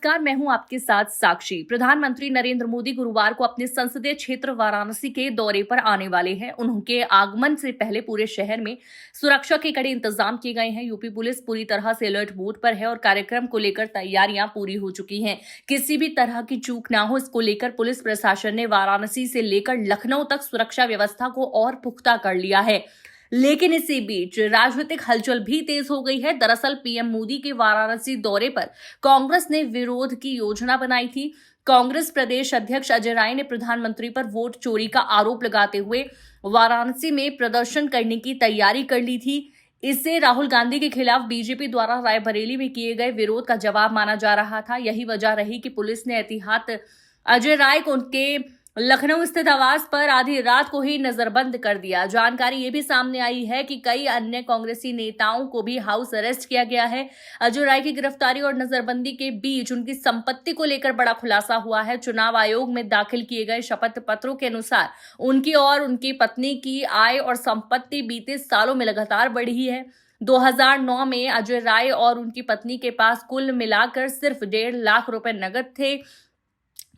नमस्कार, मैं हूं आपके साथ साक्षी। प्रधानमंत्री नरेंद्र मोदी गुरुवार को अपने संसदीय क्षेत्र वाराणसी के दौरे पर आने वाले हैं। उनके आगमन से पहले पूरे शहर में सुरक्षा के कड़े इंतजाम किए गए हैं। यूपी पुलिस पूरी तरह से अलर्ट मोड पर है और कार्यक्रम को लेकर तैयारियां पूरी हो चुकी हैं। किसी भी तरह की चूक ना हो, इसको लेकर पुलिस प्रशासन ने वाराणसी से लेकर लखनऊ तक सुरक्षा व्यवस्था को और पुख्ता कर लिया है। लेकिन इसी बीच राजनीतिक हलचल भी तेज हो गई है। दरअसल पीएम मोदी के वाराणसी दौरे पर कांग्रेस ने विरोध की योजना बनाई थी। कांग्रेस प्रदेश अध्यक्ष अजय राय ने प्रधानमंत्री पर वोट चोरी का आरोप लगाते हुए वाराणसी में प्रदर्शन करने की तैयारी कर ली थी। इसे राहुल गांधी के खिलाफ बीजेपी द्वारा रायबरेली में किए गए विरोध का जवाब माना जा रहा था। यही वजह रही कि पुलिस ने एहतियात अजय राय को उनके लखनऊ स्थित आवास पर आधी रात को ही नजरबंद कर दिया। जानकारी ये भी सामने आई है कि कई अन्य कांग्रेसी नेताओं को भी हाउस अरेस्ट किया गया है। अजय राय की गिरफ्तारी और नजरबंदी के बीच उनकी संपत्ति को लेकर बड़ा खुलासा हुआ है। चुनाव आयोग में दाखिल किए गए शपथ पत्रों के अनुसार उनकी और उनकी पत्नी की आय और संपत्ति बीते सालों में लगातार बढ़ी है। 2009 में अजय राय और उनकी पत्नी के पास कुल मिलाकर सिर्फ 1.5 लाख रुपए नकद थे।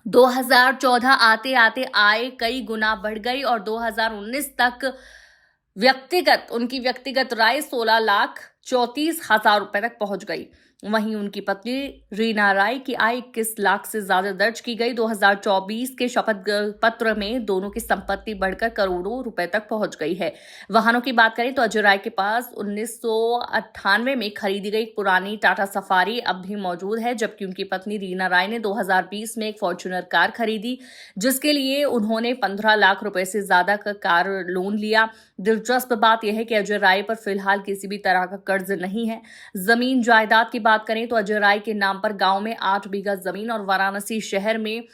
2014 आते आते आय कई गुना बढ़ गई और 2019 तक उनकी व्यक्तिगत आय 16,34,000 रुपए तक पहुंच गई। वहीं उनकी पत्नी रीना राय की आय 21 लाख से ज्यादा दर्ज की गई। 2024 के शपथ पत्र में दोनों की संपत्ति बढ़कर करोड़ों रुपए तक पहुंच गई है। वाहनों की बात करें तो अजय राय के पास 1998 में खरीदी गई पुरानी टाटा सफारी अब भी मौजूद है, जबकि उनकी पत्नी रीना राय ने 2020 में एक फॉर्च्यूनर कार खरीदी, जिसके लिए उन्होंने 15 लाख रुपए से ज्यादा का कार लोन लिया। दिलचस्प बात यह है कि अजय राय पर फिलहाल किसी भी तरह का कर्ज नहीं है। जमीन जायदाद की बात करें तो अजय राय के नाम पर गांव में 8 बीघा जमीन और वाराणसी शहर में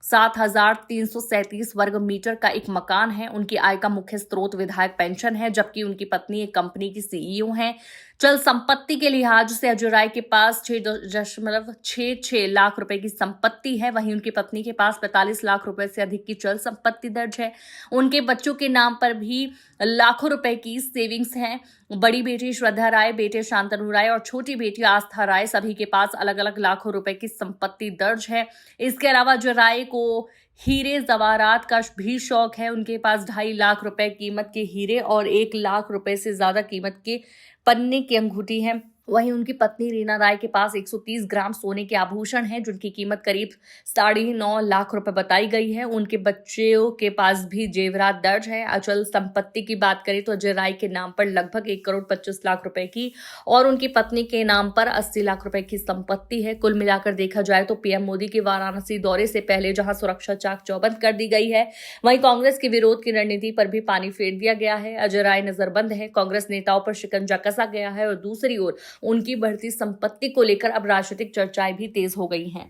7,337 वर्ग मीटर का एक मकान है। उनकी आय का मुख्य स्रोत विधायक पेंशन है, जबकि उनकी पत्नी एक कंपनी की सीईओ हैं। चल संपत्ति के लिहाज से अजय राय के पास 6.66 लाख रुपए की संपत्ति है। वहीं उनकी पत्नी के पास 45 लाख रुपए से अधिक की चल संपत्ति दर्ज है। उनके बच्चों के नाम पर भी लाखों रुपए की सेविंग्स हैं। बड़ी बेटी श्रद्धा राय, बेटे शांतनु राय और छोटी बेटी आस्था राय सभी के पास अलग अलग लाखों रुपए की संपत्ति दर्ज है। इसके अलावा अजय राय को हीरे जवाहरात का भी शौक है। उनके पास 2.5 लाख रुपए कीमत के हीरे और 1 लाख रुपए से ज्यादा कीमत के पन्ने की अंगूठी है। वहीं उनकी पत्नी रीना राय के पास 130 ग्राम सोने के आभूषण हैं, जिनकी कीमत करीब 9.5 लाख रुपए बताई गई है। उनके बच्चों के पास भी जेवरात दर्ज है। अचल संपत्ति की बात करें तो अजय राय के नाम पर लगभग 1,25,00,000 रुपए की और उनकी पत्नी के नाम पर 80 लाख रुपए की संपत्ति है। कुल मिलाकर देखा जाए तो पीएम मोदी के वाराणसी दौरे से पहले जहां सुरक्षा चाक चौबंद कर दी गई है, वहीं कांग्रेस के विरोध की रणनीति पर भी पानी फेर दिया गया है। अजय राय नजरबंद है, कांग्रेस नेताओं पर शिकंजा कसा गया है और दूसरी ओर उनकी बढ़ती संपत्ति को लेकर अब राजनीतिक चर्चाएं भी तेज हो गई हैं।